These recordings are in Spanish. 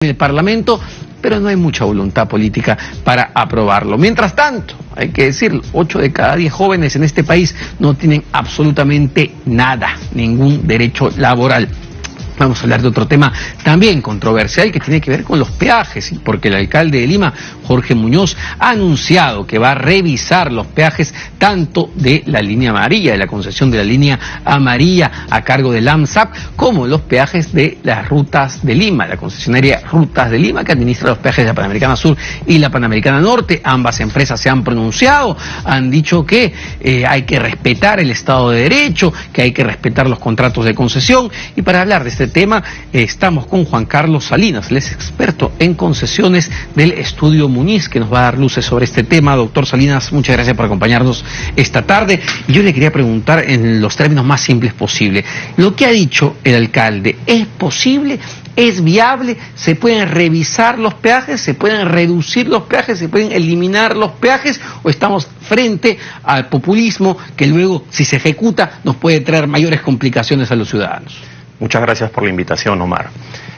en el Parlamento, pero no hay mucha voluntad política para aprobarlo. Mientras tanto, hay que decir, 8 de cada 10 jóvenes en este país no tienen absolutamente nada, ningún derecho laboral. Vamos a hablar de otro tema también controversial que tiene que ver con los peajes, porque el alcalde de Lima, Jorge Muñoz, ha anunciado que va a revisar los peajes tanto de la línea amarilla, de la concesión de la línea amarilla a cargo del AMSAP, como los peajes de las rutas de Lima, la concesionaria Rutas de Lima, que administra los peajes de la Panamericana Sur y la Panamericana Norte. Ambas empresas se han pronunciado, han dicho que hay que respetar el Estado de Derecho, que hay que respetar los contratos de concesión, y para hablar de este tema estamos con Juan Carlos Salinas, él es experto en concesiones del Estudio Muñiz, que nos va a dar luces sobre este tema. Doctor Salinas, muchas gracias por acompañarnos esta tarde. Y yo le quería preguntar en los términos más simples posible, lo que ha dicho el alcalde, ¿es posible? ¿Es viable? ¿Se pueden revisar los peajes? ¿Se pueden reducir los peajes? ¿Se pueden eliminar los peajes? ¿O estamos frente al populismo que luego, si se ejecuta, nos puede traer mayores complicaciones a los ciudadanos? Muchas gracias por la invitación, Omar.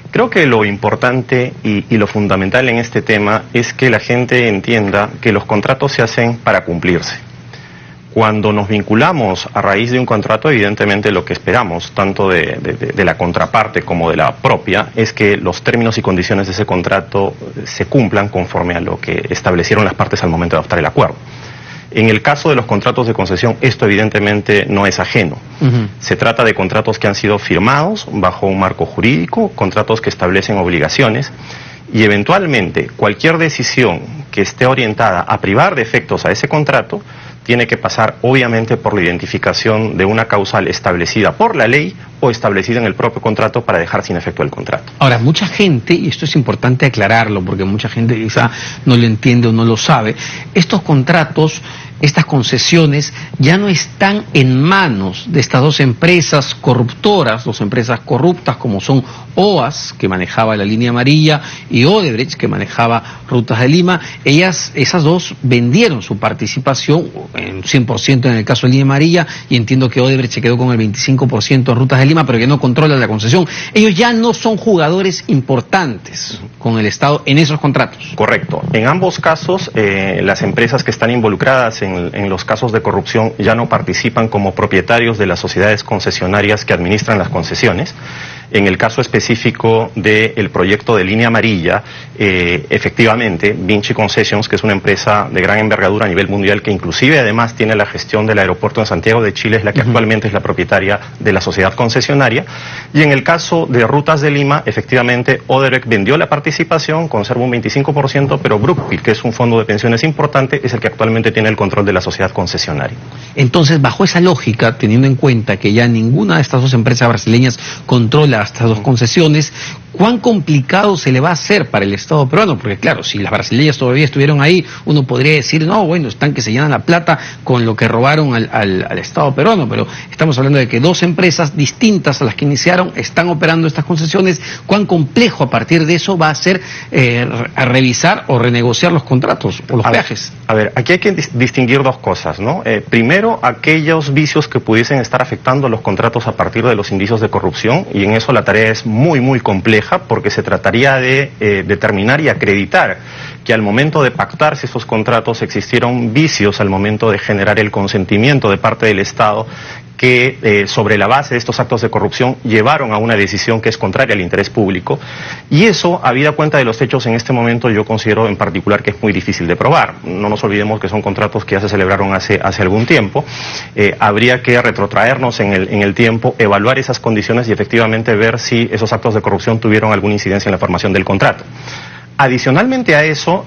Creo que lo importante y lo fundamental en este tema es que la gente entienda que los contratos se hacen para cumplirse. Cuando nos vinculamos a raíz de un contrato, evidentemente lo que esperamos, tanto de la contraparte como de la propia, es que los términos y condiciones de ese contrato se cumplan conforme a lo que establecieron las partes al momento de adoptar el acuerdo. En el caso de los contratos de concesión, esto evidentemente no es ajeno. Se trata de contratos que han sido firmados bajo un marco jurídico, contratos que establecen obligaciones, y eventualmente cualquier decisión que esté orientada a privar de efectos a ese contrato tiene que pasar obviamente por la identificación de una causal establecida por la ley o establecida en el propio contrato para dejar sin efecto el contrato. Ahora, mucha gente, y esto es importante aclararlo porque mucha gente quizá no lo entiende o no lo sabe, estos contratos, estas concesiones ya no están en manos de estas dos empresas corruptoras, dos empresas corruptas como son OAS, que manejaba la línea amarilla, y Odebrecht, que manejaba Rutas de Lima. Esas dos vendieron su participación en 100% en el caso de línea amarilla, y entiendo que Odebrecht se quedó con el 25% en Rutas de Lima, pero que no controla la concesión. Ellos ya no son jugadores importantes con el Estado en esos contratos. Correcto. En ambos casos, las empresas que están involucradas en los casos de corrupción ya no participan como propietarios de las sociedades concesionarias que administran las concesiones. En el caso específico del proyecto de línea amarilla, efectivamente, Vinci Concessions, que es una empresa de gran envergadura a nivel mundial, que inclusive además tiene la gestión del aeropuerto en Santiago de Chile, es la que actualmente es la propietaria de la sociedad concesionaria. Y en el caso de Rutas de Lima, efectivamente, Odebrecht vendió la participación, conserva un 25%, pero Brookfield, que es un fondo de pensiones importante, es el que actualmente tiene el control de la sociedad concesionaria. Entonces, bajo esa lógica, teniendo en cuenta que ya ninguna de estas dos empresas brasileñas controla estas dos concesiones, ¿cuán complicado se le va a hacer para el Estado peruano? Porque claro, si las brasileñas todavía estuvieron ahí, uno podría decir, no, bueno, están que se llenan la plata con lo que robaron al Estado peruano, pero estamos hablando de que dos empresas distintas a las que iniciaron están operando estas concesiones. ¿Cuán complejo a partir de eso va a ser a revisar o renegociar los contratos o los peajes? A ver, aquí hay que distinguir dos cosas, ¿no? Primero, aquellos vicios que pudiesen estar afectando los contratos a partir de los indicios de corrupción, y en eso la tarea es muy compleja, porque se trataría de determinar y acreditar que al momento de pactarse esos contratos existieron vicios al momento de generar el consentimiento de parte del Estado que sobre la base de estos actos de corrupción llevaron a una decisión que es contraria al interés público, y eso, habida cuenta de los hechos en este momento, yo considero en particular que es muy difícil de probar. No nos olvidemos que son contratos que ya se celebraron hace algún tiempo. Habría que retrotraernos en el tiempo, evaluar esas condiciones y efectivamente ver si esos actos de corrupción tuvieron alguna incidencia en la formación del contrato. Adicionalmente a eso,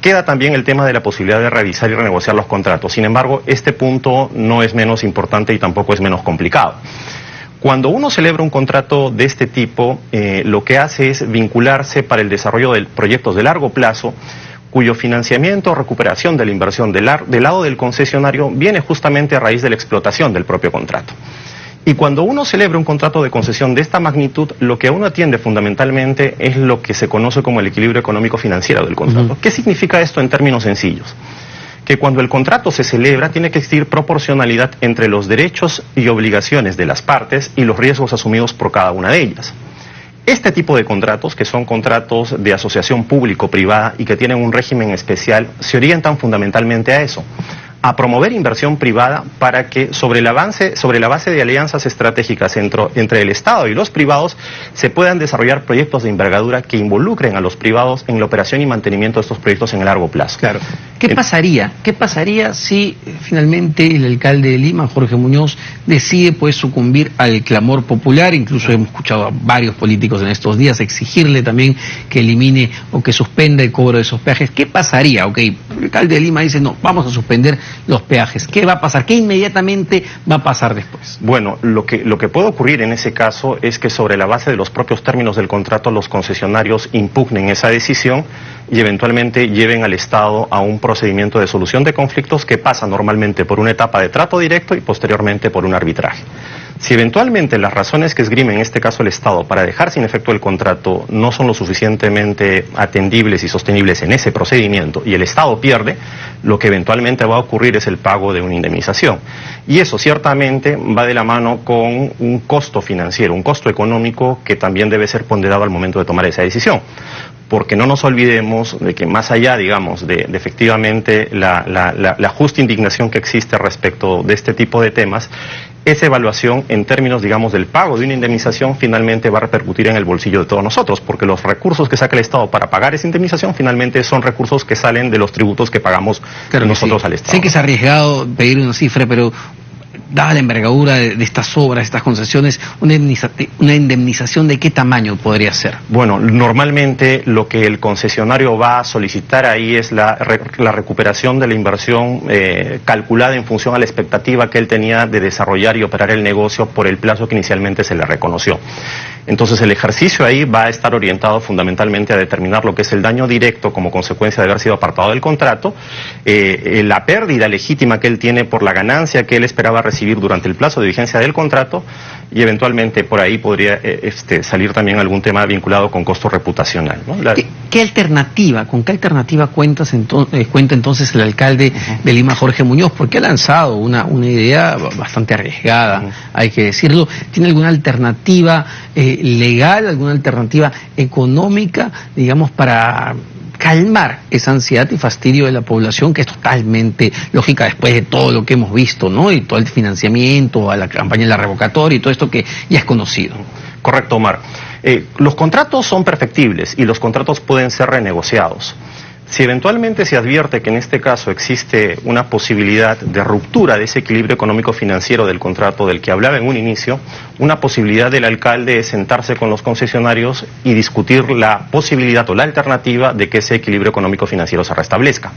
queda también el tema de la posibilidad de revisar y renegociar los contratos. Sin embargo, este punto no es menos importante y tampoco es menos complicado. Cuando uno celebra un contrato de este tipo, lo que hace es vincularse para el desarrollo de proyectos de largo plazo, cuyo financiamiento o recuperación de la inversión del lado del concesionario viene justamente a raíz de la explotación del propio contrato. Y cuando uno celebra un contrato de concesión de esta magnitud, lo que uno atiende fundamentalmente es lo que se conoce como el equilibrio económico financiero del contrato. ¿Qué significa esto en términos sencillos? Que cuando el contrato se celebra tiene que existir proporcionalidad entre los derechos y obligaciones de las partes y los riesgos asumidos por cada una de ellas. Este tipo de contratos, que son contratos de asociación público-privada y que tienen un régimen especial, se orientan fundamentalmente a eso, a promover inversión privada para que sobre la base de alianzas estratégicas entre el Estado y los privados se puedan desarrollar proyectos de envergadura que involucren a los privados en la operación y mantenimiento de estos proyectos en el largo plazo. Claro. ¿Qué pasaría si finalmente el alcalde de Lima, Jorge Muñoz, decide pues sucumbir al clamor popular? Incluso hemos escuchado a varios políticos en estos días exigirle también que elimine o que suspenda el cobro de esos peajes. ¿Qué pasaría? Ok, el alcalde de Lima dice no, vamos a suspender los peajes. ¿Qué va a pasar? ¿Qué inmediatamente va a pasar después? Bueno, lo que puede ocurrir en ese caso es que sobre la base de los propios términos del contrato los concesionarios impugnen esa decisión y eventualmente lleven al Estado a un procedimiento de solución de conflictos que pasa normalmente por una etapa de trato directo y posteriormente por un arbitraje. Si eventualmente las razones que esgrime en este caso el Estado para dejar sin efecto el contrato no son lo suficientemente atendibles y sostenibles en ese procedimiento y el Estado pierde, lo que eventualmente va a ocurrir es el pago de una indemnización. Y eso ciertamente va de la mano con un costo financiero, un costo económico que también debe ser ponderado al momento de tomar esa decisión. Porque no nos olvidemos de que más allá, digamos, de efectivamente la justa indignación que existe respecto de este tipo de temas, esa evaluación en términos, digamos, del pago de una indemnización finalmente va a repercutir en el bolsillo de todos nosotros, porque los recursos que saca el Estado para pagar esa indemnización finalmente son recursos que salen de los tributos que pagamos nosotros al Estado. Sé que es arriesgado pedir una cifra, pero dada la envergadura de estas obras, estas concesiones, una indemnización ¿de qué tamaño podría ser? Bueno, normalmente lo que el concesionario va a solicitar ahí es la recuperación de la inversión calculada en función a la expectativa que él tenía de desarrollar y operar el negocio por el plazo que inicialmente se le reconoció. Entonces el ejercicio ahí va a estar orientado fundamentalmente a determinar lo que es el daño directo como consecuencia de haber sido apartado del contrato, la pérdida legítima que él tiene por la ganancia que él esperaba recibir durante el plazo de vigencia del contrato y eventualmente por ahí podría salir también algún tema vinculado con costo reputacional, ¿no? ¿Qué alternativa, con qué alternativa cuenta entonces el alcalde de Lima, Jorge Muñoz? Porque ha lanzado una idea bastante arriesgada, hay que decirlo. ¿Tiene alguna alternativa legal, alguna alternativa económica, digamos, para calmar esa ansiedad y fastidio de la población, que es totalmente lógica después de todo lo que hemos visto, ¿no? Y todo el financiamiento a la campaña de la revocatoria y todo esto que ya es conocido. Correcto, Omar. Los contratos son perfectibles y los contratos pueden ser renegociados. Si eventualmente se advierte que en este caso existe una posibilidad de ruptura de ese equilibrio económico-financiero del contrato del que hablaba en un inicio, una posibilidad del alcalde es sentarse con los concesionarios y discutir la posibilidad o la alternativa de que ese equilibrio económico-financiero se restablezca.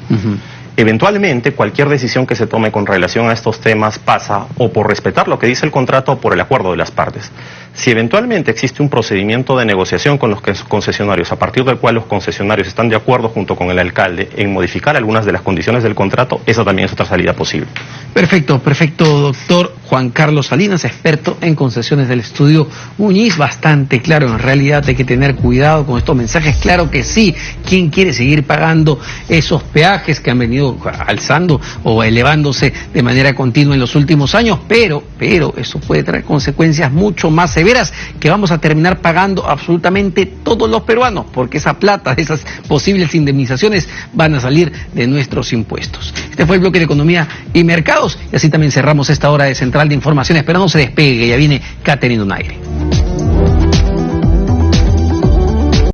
Eventualmente, cualquier decisión que se tome con relación a estos temas pasa o por respetar lo que dice el contrato o por el acuerdo de las partes. Si eventualmente existe un procedimiento de negociación con los concesionarios, a partir del cual los concesionarios están de acuerdo junto con el alcalde en modificar algunas de las condiciones del contrato, esa también es otra salida posible. Perfecto, doctor Juan Carlos Salinas, experto en concesiones del estudio Muñiz, bastante claro. En realidad hay que tener cuidado con estos mensajes, claro que sí. ¿Quién quiere seguir pagando esos peajes que han venido alzando o elevándose de manera continua en los últimos años? Pero eso puede traer consecuencias mucho más severas que vamos a terminar pagando absolutamente todos los peruanos, porque esa plata, esas posibles indemnizaciones van a salir de nuestros impuestos. Este fue el bloque de Economía y Mercados y así también cerramos esta hora de Central de Informaciones, pero no se despegue, ya viene Catherine Donaire.